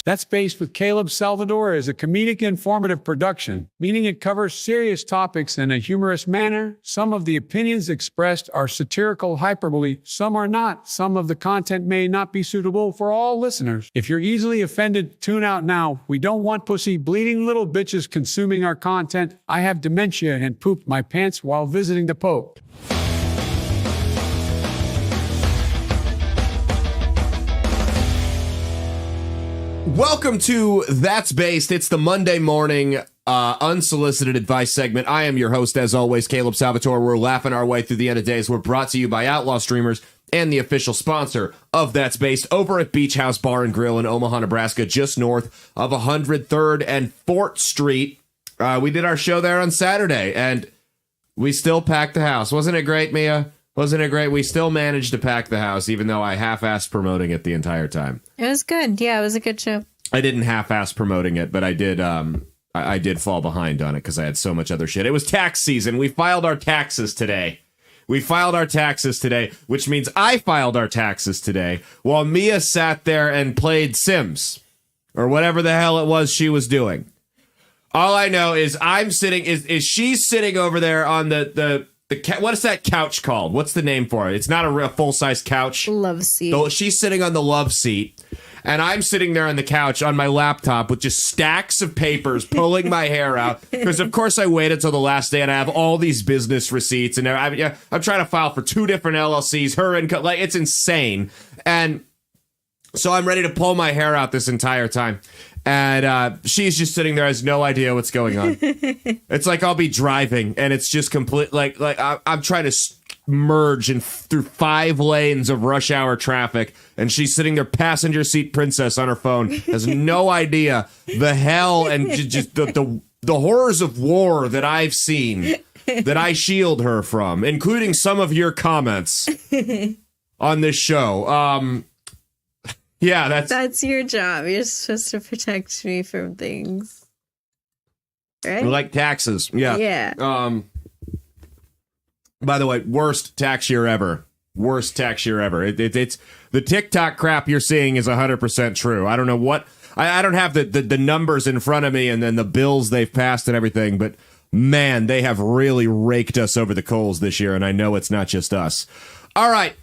That's Based with Caleb Salvador is a comedic informative production, meaning it covers serious topics in a humorous manner. Some of the opinions expressed are satirical hyperbole, some are not. Some of the content may not be suitable for all listeners. If you're easily offended, tune out now. We don't want pussy bleeding little bitches consuming our content. I have dementia and pooped my pants while visiting the Pope. Welcome to That's Based. It's the Monday morning unsolicited advice segment. I am your host, as always, Caleb Salvatore. We're laughing our way through the end of days. We're brought to you by Outlaw Streamers and the official sponsor of That's Based over at Beach House Bar and Grill in Omaha, Nebraska, just north of 103rd and 4th Street. We did our show there on Saturday, and we still packed the house. Wasn't it great, Mia? Wasn't it great? We still managed to pack the house, even though I half-assed promoting it the entire time. It was good. Yeah, it was a good show. I didn't half-ass promoting it, but I did. I did fall behind on it because I had so much other shit. It was tax season. We filed our taxes today. Which means I filed our taxes today while Mia sat there and played Sims or whatever the hell it was she was doing. All I know is I'm sitting. Is she's sitting over there on the what is that couch called? What's the name for it? It's not a real full-size couch. Love seat. So she's sitting on the love seat, and I'm sitting there on the couch on my laptop with just stacks of papers, pulling my hair out. Because, of course, I waited till the last day, and I have all these business receipts, and I'm trying to file for 2 different LLCs, her income. Like, it's insane. And so I'm ready to pull my hair out this entire time. And she's just sitting there, has no idea what's going on. It's like I'll be driving, and it's just complete. Like I'm trying to merge through 5 lanes of rush hour traffic, and she's sitting there, passenger seat princess on her phone, has no idea the hell and just the horrors of war that I've seen that I shield her from, including some of your comments on this show. Yeah, that's your job. You're supposed to protect me from things, right? Like taxes. Yeah. Yeah. By the way, worst tax year ever. It's the TikTok crap you're seeing is 100% true. I don't know what I don't have the numbers in front of me and then the bills they've passed and everything, but man, they have really raked us over the coals this year, and I know it's not just us. All right.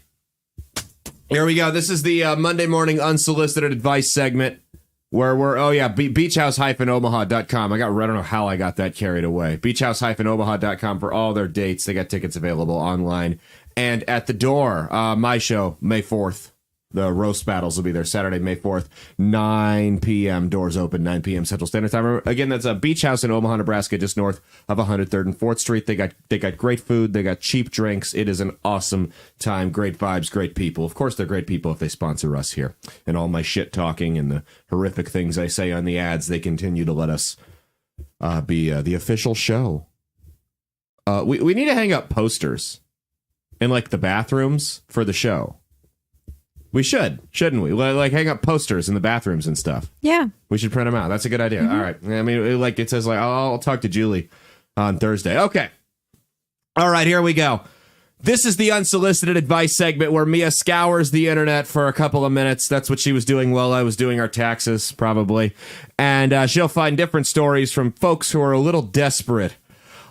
Here we go. This is the Monday morning unsolicited advice segment where we're, beachhouse-omaha.com. I don't know how I got that carried away. Beachhouse-omaha.com for all their dates. They got tickets available online and at the door. My show, May 4th. The roast battles will be there Saturday, May 4th, 9 p.m. Doors open, 9 p.m. Central Standard Time. Again, that's a Beach House in Omaha, Nebraska, just north of 103rd and 4th Street. They got great food. They got cheap drinks. It is an awesome time. Great vibes, great people. Of course, they're great people if they sponsor us here. And all my shit talking and the horrific things I say on the ads, they continue to let us be the official show. We need to hang up posters in like the bathrooms for the show. We shouldn't we? Like hang up posters in the bathrooms and stuff. Yeah. We should print them out. That's a good idea. Mm-hmm. All right. I mean, like it says, like I'll talk to Julie on Thursday. Okay. All right, here we go. This is the unsolicited advice segment where Mia scours the internet for a couple of minutes. That's what she was doing while I was doing our taxes, probably. And she'll find different stories from folks who are a little desperate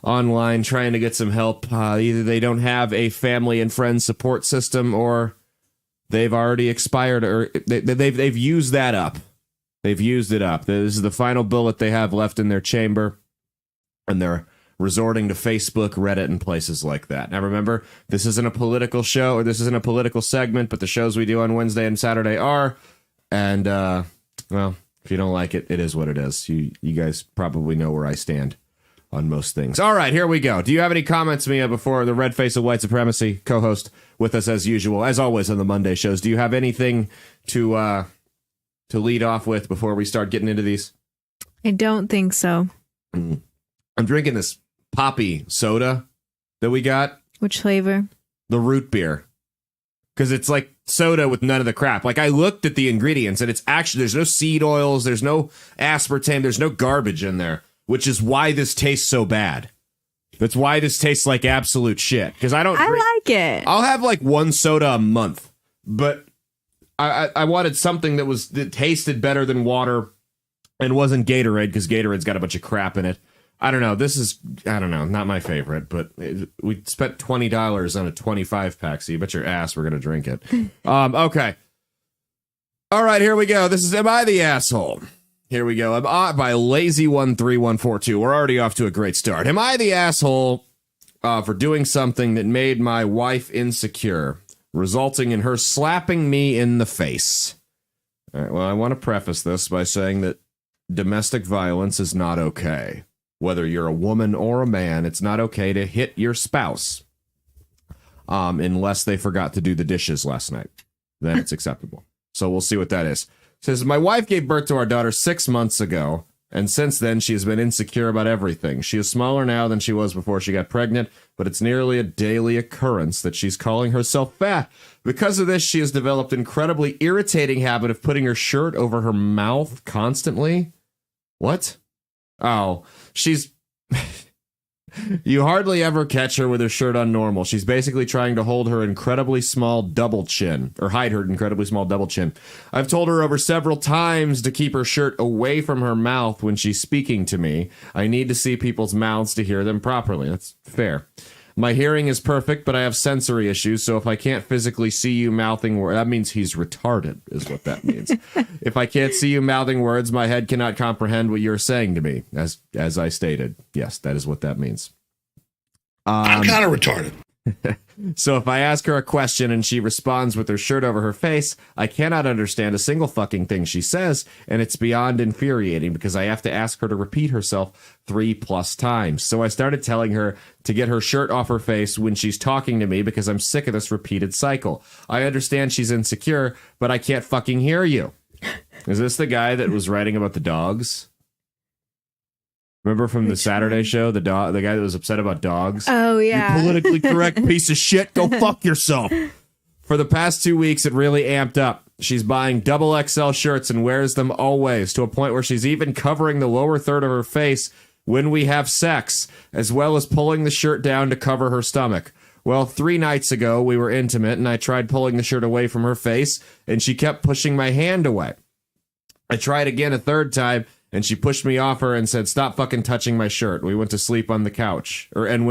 online trying to get some help. Either they don't have a family and friends support system or they've already expired, or they've used that up. They've used it up. This is the final bullet they have left in their chamber, and they're resorting to Facebook, Reddit, and places like that. Now, remember, this isn't a political show, or this isn't a political segment, but the shows we do on Wednesday and Saturday are. And, well, if you don't like it, it is what it is. You guys probably know where I stand on most things. All right, here we go. Do you have any comments, Mia, before the red face of white supremacy co-host with us as usual, as always on the Monday shows? Do you have anything to lead off with before we start getting into these? I don't think so. I'm drinking this poppy soda that we got. Which flavor? The root beer. Because it's like soda with none of the crap. Like, I looked at the ingredients, and it's actually, there's no seed oils, there's no aspartame, there's no garbage in there, which is why this tastes so bad. That's why this tastes like absolute shit. Because I like it. I'll have like one soda a month, but I wanted something that tasted better than water and wasn't Gatorade, because Gatorade's got a bunch of crap in it. I don't know. Not my favorite, but we spent $20 on a 25 pack, so you bet your ass we're going to drink it. Okay. All right, here we go. This is Am I the Asshole? Here we go. By Lazy13142. We're already off to a great start. Am I the asshole for doing something that made my wife insecure, resulting in her slapping me in the face? All right, well, I want to preface this by saying that domestic violence is not okay. Whether you're a woman or a man, it's not okay to hit your spouse unless they forgot to do the dishes last night. Then it's acceptable. So we'll see what that is. It says, my wife gave birth to our daughter 6 months ago, and since then she has been insecure about everything. She is smaller now than she was before she got pregnant, but it's nearly a daily occurrence that she's calling herself fat. Because of this, she has developed an incredibly irritating habit of putting her shirt over her mouth constantly. What? Oh, she's... You hardly ever catch her with her shirt on normal. She's basically trying to hold her incredibly small double chin, or hide her incredibly small double chin. I've told her over several times to keep her shirt away from her mouth when she's speaking to me. I need to see people's mouths to hear them properly. That's fair. My hearing is perfect, but I have sensory issues, so if I can't physically see you mouthing words, that means he's retarded, is what that means. If I can't see you mouthing words, my head cannot comprehend what you're saying to me, as I stated. Yes, that is what that means. I'm kind of retarded. So if I ask her a question and she responds with her shirt over her face, I cannot understand a single fucking thing she says, and it's beyond infuriating because I have to ask her to repeat herself 3+ times. So I started telling her to get her shirt off her face when she's talking to me because I'm sick of this repeated cycle. I understand she's insecure, but I can't fucking hear you. Is this the guy that was writing about the dogs? Remember from the Saturday show, the guy that was upset about dogs? Oh, yeah. You politically correct piece of shit. Go fuck yourself. For the past 2 weeks, it really amped up. She's buying double XL shirts and wears them always, to a point where she's even covering the lower third of her face when we have sex, as well as pulling the shirt down to cover her stomach. Well, 3 nights ago, we were intimate, and I tried pulling the shirt away from her face, and she kept pushing my hand away. I tried again a third time, and she pushed me off her and said, stop fucking touching my shirt. We went to sleep on the couch. And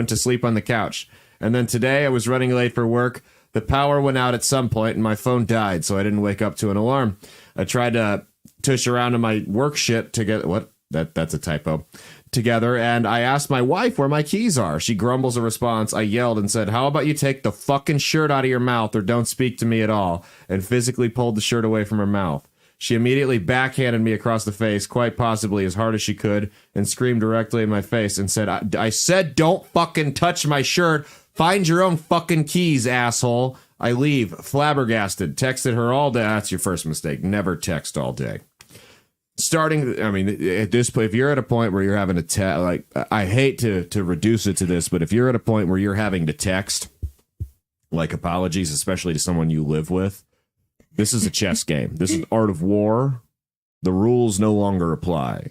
then today I was running late for work. The power went out at some point and my phone died, so I didn't wake up to an alarm. I tried to tush around to my work shit to get... What? That's a typo. Together, and I asked my wife where my keys are. She grumbles a response. I yelled and said, how about you take the fucking shirt out of your mouth or don't speak to me at all, and physically pulled the shirt away from her mouth. She immediately backhanded me across the face, quite possibly as hard as she could, and screamed directly in my face and said, I said don't fucking touch my shirt. Find your own fucking keys, asshole. I leave, flabbergasted. Texted her all day. That's your first mistake. Never text all day. At this point, if you're at a point where you're having to I hate to reduce it to this, but if you're at a point where you're having to text, like apologies, especially to someone you live with, this is a chess game. This is Art of War. The rules no longer apply.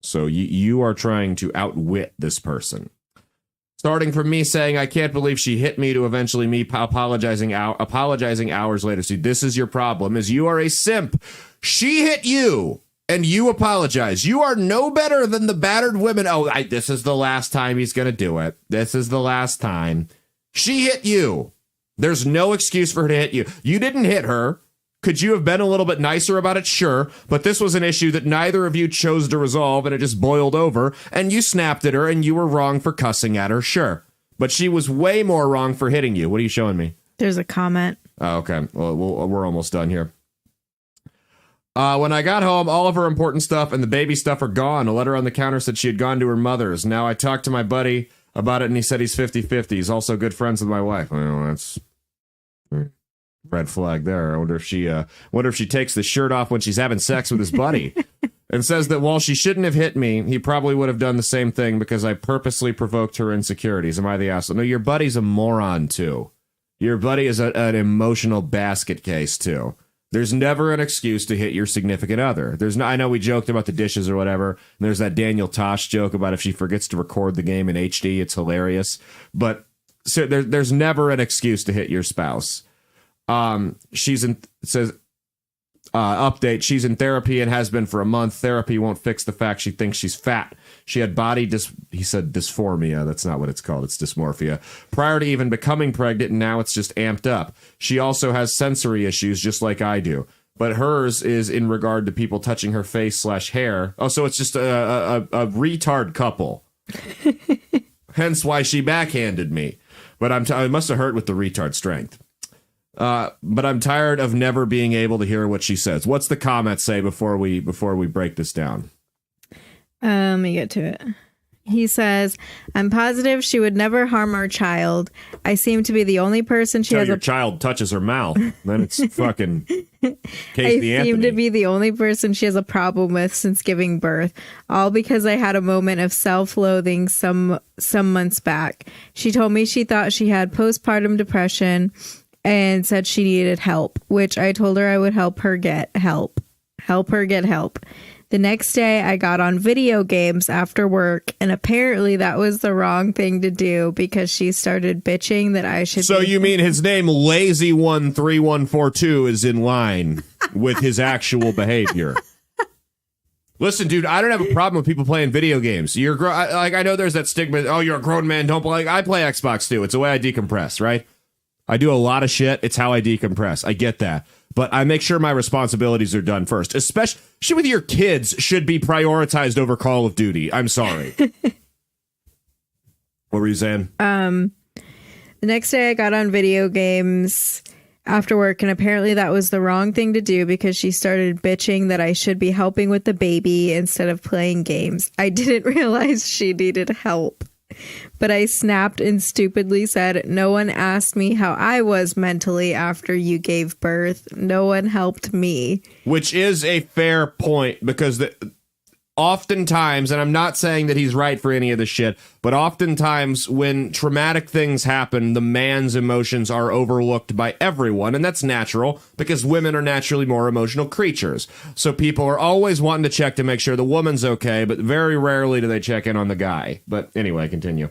So you are trying to outwit this person. Starting from me saying, I can't believe she hit me, to eventually me apologizing hours later. See, this is your problem, is you are a simp. She hit you, and you apologize. You are no better than the battered women. Oh, this is the last time he's going to do it. This is the last time. She hit you. There's no excuse for her to hit you. You didn't hit her. Could you have been a little bit nicer about it? Sure. But this was an issue that neither of you chose to resolve, and it just boiled over, and you snapped at her, and you were wrong for cussing at her. Sure. But she was way more wrong for hitting you. What are you showing me? There's a comment. Oh, okay. Well, we're almost done here. When I got home, all of her important stuff and the baby stuff are gone. A letter on the counter said she had gone to her mother's. Now I talked to my buddy about it, and he said he's 50-50. He's also good friends with my wife. Well, that's red flag there. I wonder if she takes the shirt off when she's having sex with his buddy. And says that while she shouldn't have hit me, he probably would have done the same thing because I purposely provoked her insecurities. Am I the asshole? No, your buddy's a moron, too. Your buddy is an emotional basket case, too. There's never an excuse to hit your significant other. I know we joked about the dishes or whatever. And there's that Daniel Tosh joke about if she forgets to record the game in HD, it's hilarious. But so there's never an excuse to hit your spouse. It says Update, she's in therapy and has been for a month. Therapy won't fix the fact she thinks she's fat. She had he said dysphoria. That's not what it's called. It's dysmorphia. Prior to even becoming pregnant, and now it's just amped up. She also has sensory issues, just like I do. But hers is in regard to people touching her face/hair. Oh, so it's just a retard couple. Hence why she backhanded me. But I must have hurt with the retard strength. But I'm tired of never being able to hear what she says. What's the comment say before we break this down? Let me get to it. He says, I'm positive she would never harm our child. I seem to be the only person she has your child touches her mouth. Then it's fucking I Casey Anthony. seem to be the only person she has a problem with since giving birth. All because I had a moment of self-loathing some months back. She told me she thought she had postpartum depression and said she needed help, which I told her I would help her get help. Help her get help. The next day, I got on video games after work, and apparently that was the wrong thing to do because she started bitching that I should. So you mean his name Lazy13142 is in line with his actual behavior? Listen, dude, I don't have a problem with people playing video games. I know there's that stigma. Oh, you're a grown man. Don't play. I play Xbox too. It's the way I decompress, right? I do a lot of shit. It's how I decompress. I get that. But I make sure my responsibilities are done first. Especially with your kids should be prioritized over Call of Duty. I'm sorry. What were you saying? The next day I got on video games after work, and apparently that was the wrong thing to do because she started bitching that I should be helping with the baby instead of playing games. I didn't realize she needed help. But I snapped and stupidly said, no one asked me how I was mentally after you gave birth. No one helped me. Which is a fair point because oftentimes, and I'm not saying that he's right for any of this shit, but oftentimes when traumatic things happen, the man's emotions are overlooked by everyone. And that's natural because women are naturally more emotional creatures. So people are always wanting to check to make sure the woman's okay, but very rarely do they check in on the guy. But anyway, continue.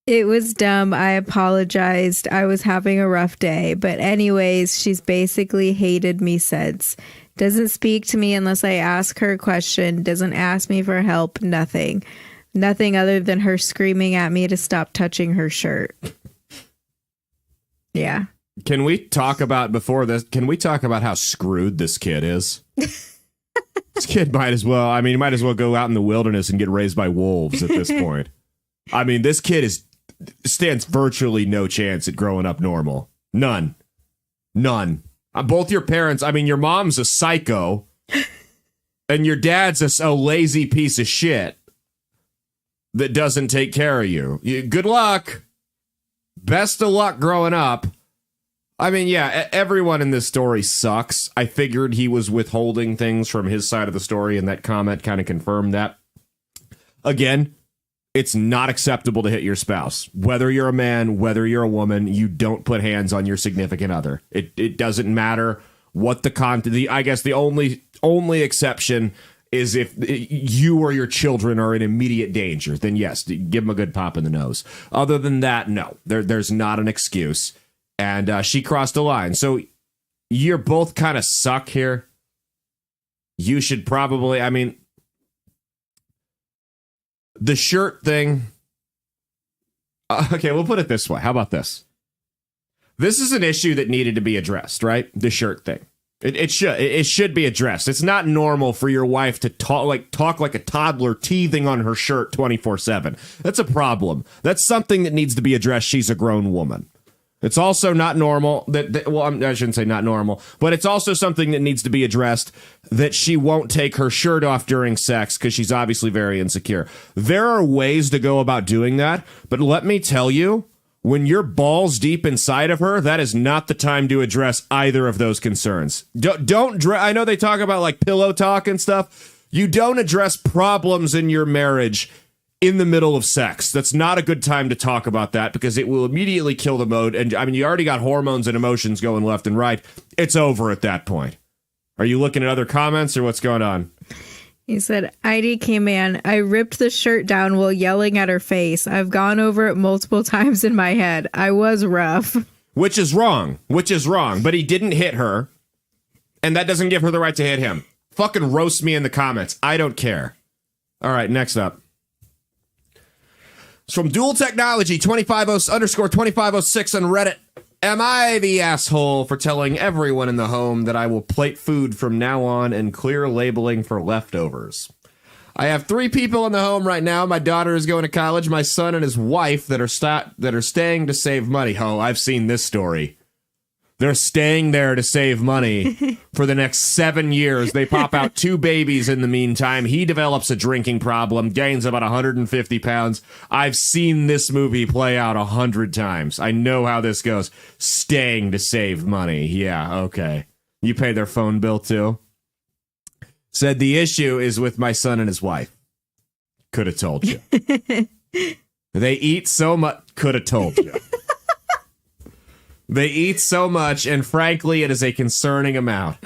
It was dumb. I apologized. I was having a rough day. But anyways, she's basically hated me since. Doesn't speak to me unless I ask her a question. Doesn't ask me for help. Nothing. Nothing other than her screaming at me to stop touching her shirt. Yeah. Can we talk about how screwed this kid is? This kid might as well go out in the wilderness and get raised by wolves at this point. I mean, this kid stands virtually no chance at growing up normal. None. Both your parents, I mean, your mom's a psycho and your dad's a lazy piece of shit that doesn't take care of you. Good luck. Best of luck growing up. I mean, yeah, everyone in this story sucks. I figured he was withholding things from his side of the story, and that comment kind of confirmed that. Again, it's not acceptable to hit your spouse. Whether you're a man, whether you're a woman, you don't put hands on your significant other. It doesn't matter what the content. I guess the only exception is if you or your children are in immediate danger. Then yes, give them a good pop in the nose. Other than that, no. There's not an excuse. And she crossed a line. So you're both kind of suck here. You should probably, I mean, the shirt thing. Okay, we'll put it this way. How about this? This is an issue that needed to be addressed, right? The shirt thing. It should be addressed. It's not normal for your wife to talk like a toddler teething on her shirt 24/7. That's a problem. That's something that needs to be addressed. She's a grown woman. It's also not normal I shouldn't say not normal, but it's also something that needs to be addressed that she won't take her shirt off during sex because she's obviously very insecure. There are ways to go about doing that, but let me tell you, when you're balls deep inside of her, that is not the time to address either of those concerns. I know they talk about like pillow talk and stuff. You don't address problems in your marriage in the middle of sex. That's not a good time to talk about that because it will immediately kill the mode. And I mean, you already got hormones and emotions going left and right. It's over at that point. Are you looking at other comments or what's going on? He said, IDK man, I ripped the shirt down while yelling at her face. I've gone over it multiple times in my head. I was rough. Which is wrong. But he didn't hit her. And that doesn't give her the right to hit him. Fucking roast me in the comments. I don't care. All right, next up. It's from Dual Technology 2506 on Reddit. Am I the asshole for telling everyone in the home that I will plate food from now on and clear labeling for leftovers? I have 3 people in the home right now. My daughter is going to college, my son and his wife that are staying to save money. Oh, I've seen this story. They're staying there to save money for the next 7 years. They pop out 2 babies in the meantime. He develops a drinking problem, gains about 150 pounds. I've seen this movie play out 100 times. I know how this goes. Staying to save money. Yeah, okay. You pay their phone bill too? Said the issue is with my son and his wife. Could have told you. They eat so much. Could have told you. They eat so much, and frankly, it is a concerning amount.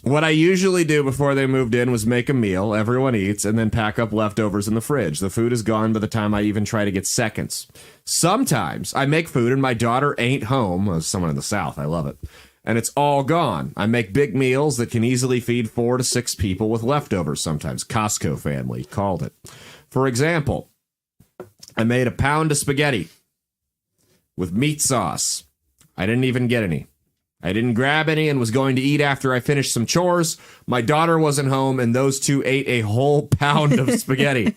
What I usually do before they moved in was make a meal, everyone eats, and then pack up leftovers in the fridge. The food is gone by the time I even try to get seconds. Sometimes I make food and my daughter ain't home. Well, someone in the South, I love it. And it's all gone. I make big meals that can easily feed 4 to 6 people with leftovers sometimes. Costco family called it. For example, I made a pound of spaghetti with meat sauce. I didn't even get any. I didn't grab any and was going to eat after I finished some chores. My daughter wasn't home, and those 2 ate a whole pound of spaghetti.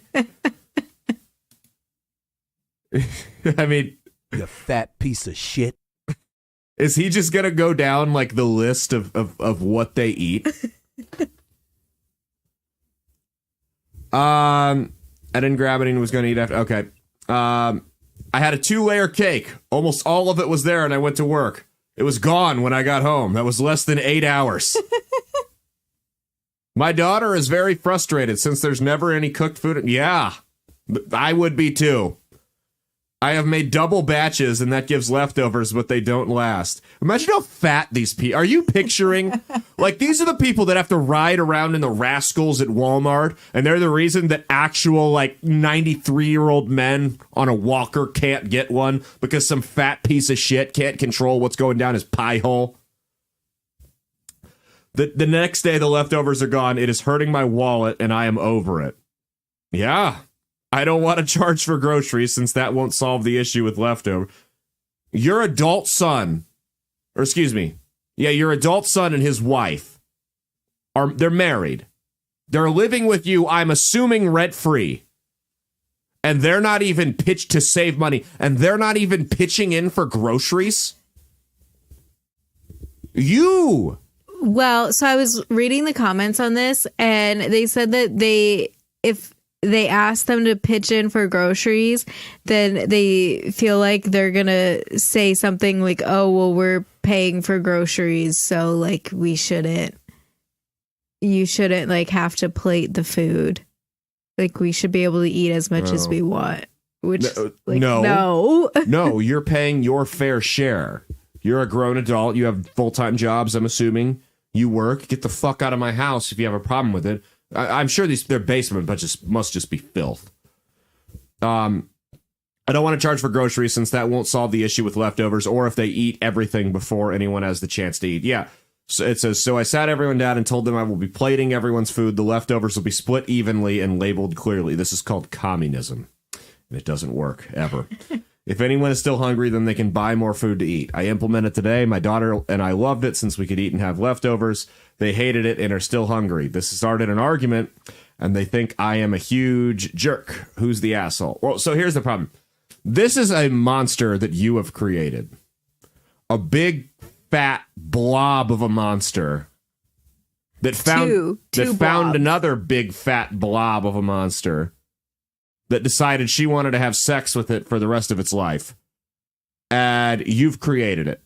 I mean... You fat piece of shit. Is he just going to go down, like, the list of what they eat? I didn't grab any and was going to eat after... Okay. I had a 2-layer cake. Almost all of it was there, and I went to work. It was gone when I got home. That was less than 8 hours. My daughter is very frustrated since there's never any cooked food. Yeah, I would be too. I have made double batches, and that gives leftovers, but they don't last. Imagine how fat these people... Are you picturing... Like, these are the people that have to ride around in the Rascals at Walmart, and they're the reason that actual, like, 93-year-old men on a walker can't get one because some fat piece of shit can't control what's going down his pie hole. The next day, the leftovers are gone. It is hurting my wallet, and I am over it. Yeah. I don't want to charge for groceries since that won't solve the issue with leftover. Your adult son, or excuse me, yeah, your adult son and his wife they're married. They're living with you, I'm assuming rent-free. And they're not even pitched to save money. And they're not even pitching in for groceries. You. Well, so I was reading the comments on this, and they said that if they ask them to pitch in for groceries, then they feel like they're going to say something like, oh, well, we're paying for groceries, so, like, you shouldn't, like, have to plate the food. Like, we should be able to eat as much as we want. Which, like, no. No, you're paying your fair share. You're a grown adult. You have full-time jobs, I'm assuming. You work. Get the fuck out of my house if you have a problem with it. I'm sure their basement must just be filth. I don't want to charge for groceries since that won't solve the issue with leftovers or if they eat everything before anyone has the chance to eat. Yeah. So it says, so I sat everyone down and told them I will be plating everyone's food. The leftovers will be split evenly and labeled clearly. This is called communism. And it doesn't work, ever. If anyone is still hungry, then they can buy more food to eat. I implemented today. My daughter and I loved it since we could eat and have leftovers. They hated it and are still hungry. This started an argument, and they think I am a huge jerk. Who's the asshole? Well, so here's the problem. This is a monster that you have created. A big, fat blob of a monster that found another big, fat blob of a monster that decided she wanted to have sex with it for the rest of its life. And you've created it.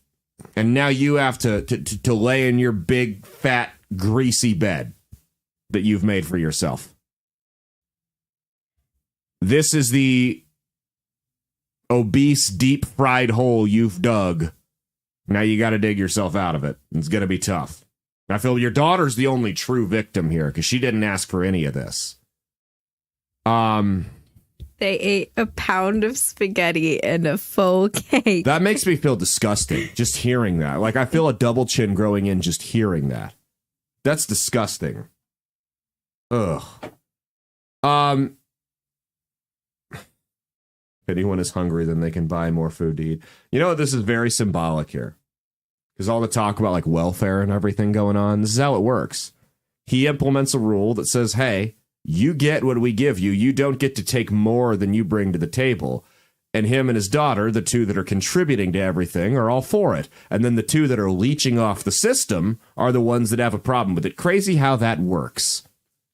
And now you have to lay in your big, fat, greasy bed that you've made for yourself. This is the obese, deep-fried hole you've dug. Now you got to dig yourself out of it. It's going to be tough. I feel your daughter's the only true victim here because she didn't ask for any of this. They ate a pound of spaghetti and a full cake. That makes me feel disgusting, just hearing that. Like, I feel a double chin growing in just hearing that. That's disgusting. Ugh. If anyone is hungry, then they can buy more food to eat. You know, this is very symbolic here. Because all the talk about, like, welfare and everything going on, this is how it works. He implements a rule that says, hey, you get what we give you. You don't get to take more than you bring to the table. And him and his daughter, the two that are contributing to everything, are all for it. And then the two that are leeching off the system are the ones that have a problem with it. Crazy how that works.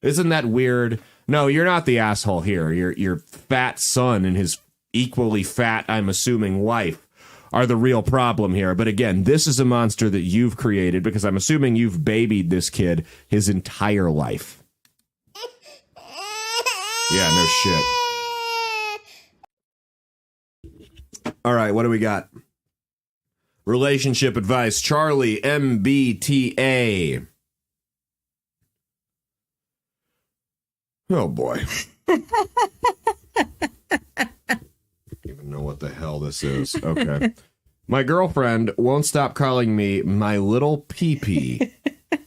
Isn't that weird? No, you're not the asshole here. Your fat son and his equally fat, I'm assuming, wife are the real problem here. But again, this is a monster that you've created because I'm assuming you've babied this kid his entire life. Yeah, no shit. All right, what do we got? Relationship advice. Charlie, MBTA. Oh, boy. I don't even know what the hell this is. Okay. My girlfriend won't stop calling me my little pee-pee.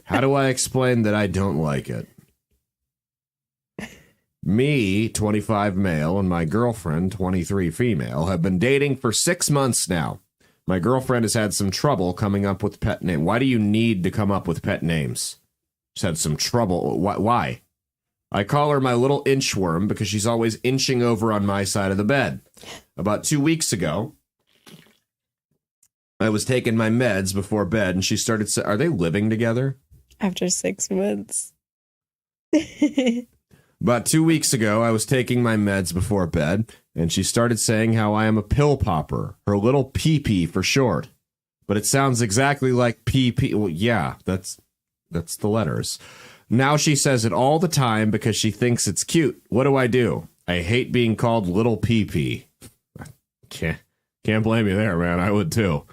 How do I explain that I don't like it? Me, 25 male, and my girlfriend, 23 female, have been dating for 6 months now. My girlfriend has had some trouble coming up with pet name. Why do you need to come up with pet names? She's had some trouble. Why? I call her my little inchworm because she's always inching over on my side of the bed. About 2 weeks ago, I was taking my meds before bed, and she started saying, are they living together? After 6 months. About 2 weeks ago, I was taking my meds before bed, and she started saying how I am a pill popper, her little pee-pee for short. But it sounds exactly like pee-pee. Well, yeah, that's the letters. Now she says it all the time because she thinks it's cute. What do? I hate being called little pee-pee. Can't blame you there, man. I would too.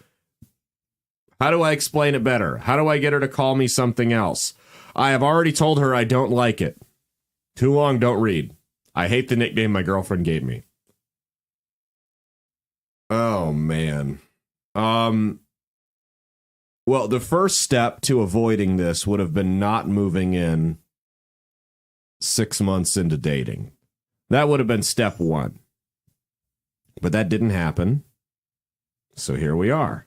How do I explain it better? How do I get her to call me something else? I have already told her I don't like it. Too long, don't read. I hate the nickname my girlfriend gave me. Oh, man. Well, the first step to avoiding this would have been not moving in 6 months into dating. That would have been step one. But that didn't happen. So here we are.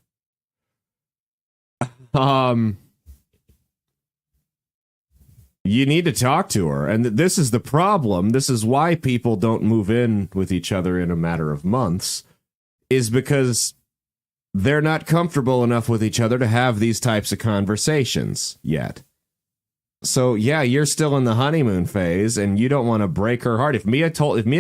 You need to talk to her. And this is the problem. This is why people don't move in with each other in a matter of months, is because they're not comfortable enough with each other to have these types of conversations yet. So, yeah, you're still in the honeymoon phase and you don't want to break her heart. If Mia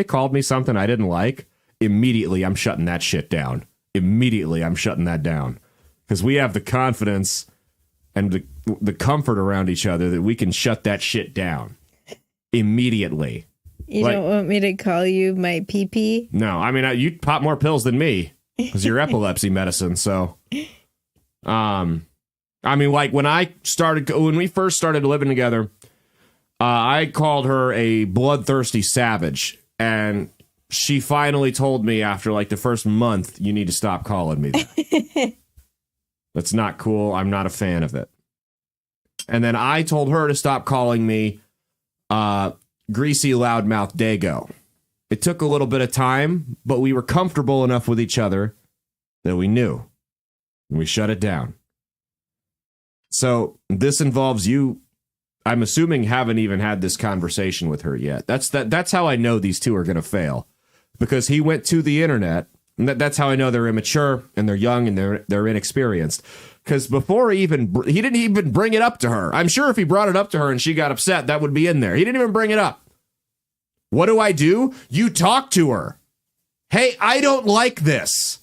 called me something I didn't like, immediately I'm shutting that shit down. Immediately I'm shutting that down. Because we have the confidence and the comfort around each other that we can shut that shit down immediately. You don't want me to call you my pee-pee? No, I mean, you pop more pills than me because you're epilepsy medicine. So, I mean, like when we first started living together, I called her a bloodthirsty savage. And she finally told me after like the first month, you need to stop calling me that. That's not cool. I'm not a fan of it. And then I told her to stop calling me greasy loudmouth Dago. It took a little bit of time, but we were comfortable enough with each other that we knew. And we shut it down. So this involves you, I'm assuming, haven't even had this conversation with her yet. That's how I know these two are going to fail. Because he went to the internet. And that's how I know they're immature and they're young and they're inexperienced. Because before he didn't even bring it up to her. I'm sure if he brought it up to her and she got upset, that would be in there. He didn't even bring it up. What do? You talk to her. Hey, I don't like this.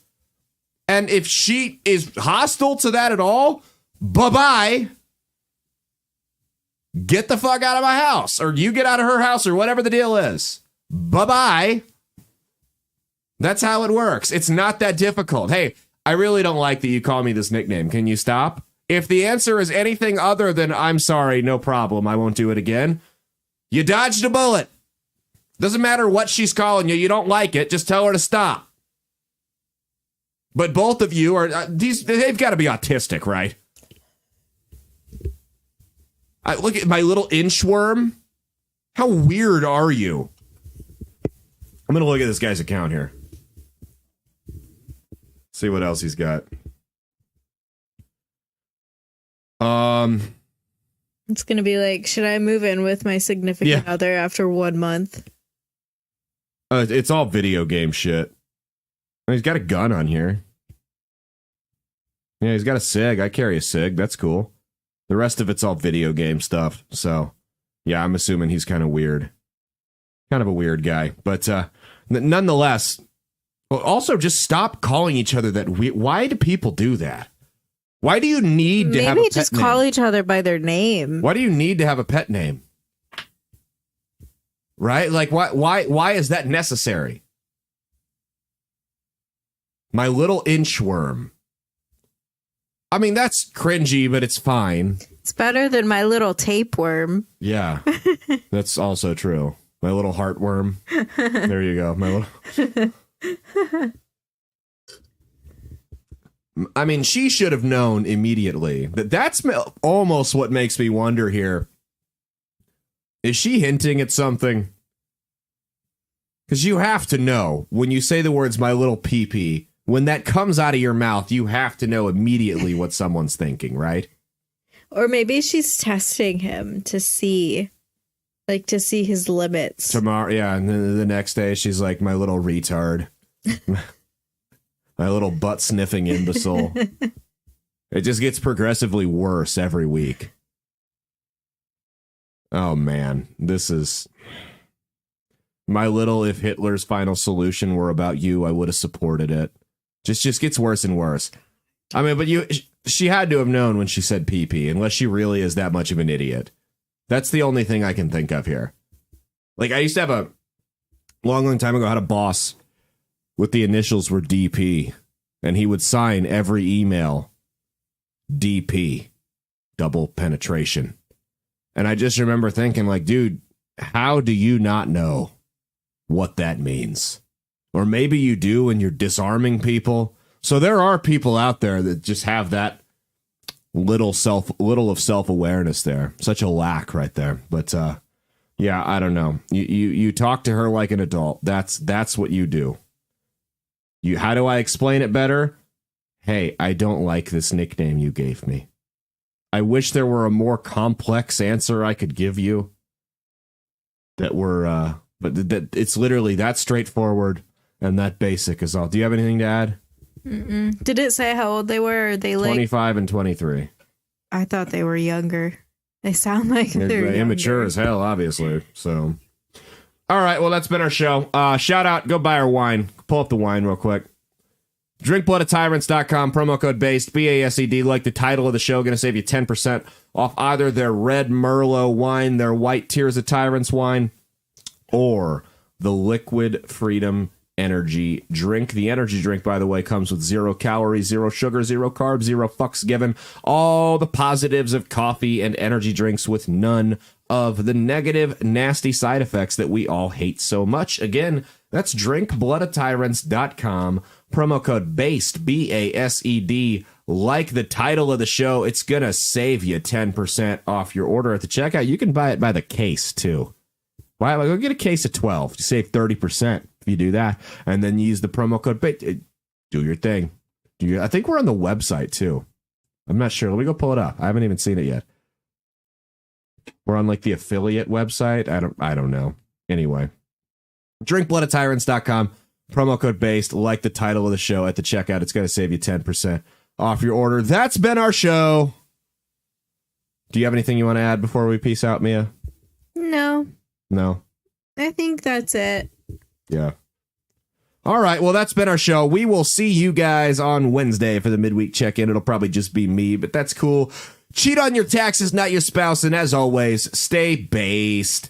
And if she is hostile to that at all, bye-bye. Get the fuck out of my house. Or you get out of her house or whatever the deal is. Bye-bye. That's how it works. It's not that difficult. Hey, I really don't like that you call me this nickname. Can you stop? If the answer is anything other than I'm sorry, no problem, I won't do it again, you dodged a bullet. Doesn't matter what she's calling you. You don't like it. Just tell her to stop. But both of you are, they've got to be autistic, right? Look at my little inchworm. How weird are you? I'm going to look at this guy's account here. See what else he's got. It's going to be like, should I move in with my significant other after 1 month? It's all video game shit. He's got a gun on here. Yeah, he's got a SIG. I carry a SIG. That's cool. The rest of it's all video game stuff. So, yeah, I'm assuming he's kind of weird. Kind of a weird guy. But nonetheless, also just stop calling each other that. Why do people do that? Why do you need to have a pet just name? call each other by their name. Why do you need to have a pet name? Right? Like, why is that necessary? My little inchworm. I mean, that's cringy, but it's fine. It's better than my little tapeworm. Yeah, that's also true. My little heartworm. There you go. My little. I mean, she should have known immediately. That's almost what makes me wonder here. Is she hinting at something? Because you have to know when you say the words "my little pee-pee." When that comes out of your mouth, you have to know immediately what someone's thinking, right? Or maybe she's testing him to see his limits. Tomorrow, yeah, and then the next day she's like, my little retard. My little butt-sniffing imbecile. It just gets progressively worse every week. Oh, man. This is... My little, if Hitler's final solution were about you, I would have supported it. Just gets worse and worse. I mean, but she had to have known when she said pee-pee, unless she really is that much of an idiot. That's the only thing I can think of here. Like, I used to have a long time ago, I had a boss with the initials were DP, and he would sign every email DP, double penetration. And I just remember thinking, like, dude, how do you not know what that means? Or maybe you do and you're disarming people. So there are people out there that just have that little of self-awareness there. Such a lack right there. But yeah, I don't know. You talk to her like an adult. That's what you do. How do I explain it better? Hey, I don't like this nickname you gave me. I wish there were a more complex answer I could give you. But it's literally that straightforward and that basic is all. Do you have anything to add? Mm-mm. Did it say how old they were? Or are they 25 and 23. I thought they were younger. They sound like they're immature as hell, obviously. So, all right. Well, that's been our show. Shout out. Go buy our wine. Pull up the wine real quick. DrinkBloodOfTyrants.com. Promo code BASED. BASED. Like the title of the show. Going to save you 10% off either their Red Merlot wine, their White Tears of Tyrants wine, or the Liquid Freedom Energy Drink. The energy drink, by the way, comes with 0 calories, 0 sugar, 0 carbs, 0 fucks given. All the positives of coffee and energy drinks with none of the negative, nasty side effects that we all hate so much. Again, that's drinkbloodofTyrants.com. Promo code BASED, BASED. Like the title of the show, it's going to save you 10% off your order at the checkout. You can buy it by the case, too. Why? Go get a case of 12. You save 30% if you do that. And then you use the promo code. Do your thing. I think we're on the website, too. I'm not sure. Let me go pull it up. I haven't even seen it yet. We're on, like, the affiliate website. I don't know. Anyway. DrinkBloodOfTyrants.com. Promo code BASED. Like the title of the show at the checkout. It's going to save you 10% off your order. That's been our show. Do you have anything you want to add before we peace out, Mia? No. No. I think that's it. Yeah. All right. Well, that's been our show. We will see you guys on Wednesday for the midweek check-in. It'll probably just be me, but that's cool. Cheat on your taxes, not your spouse. And as always, stay based.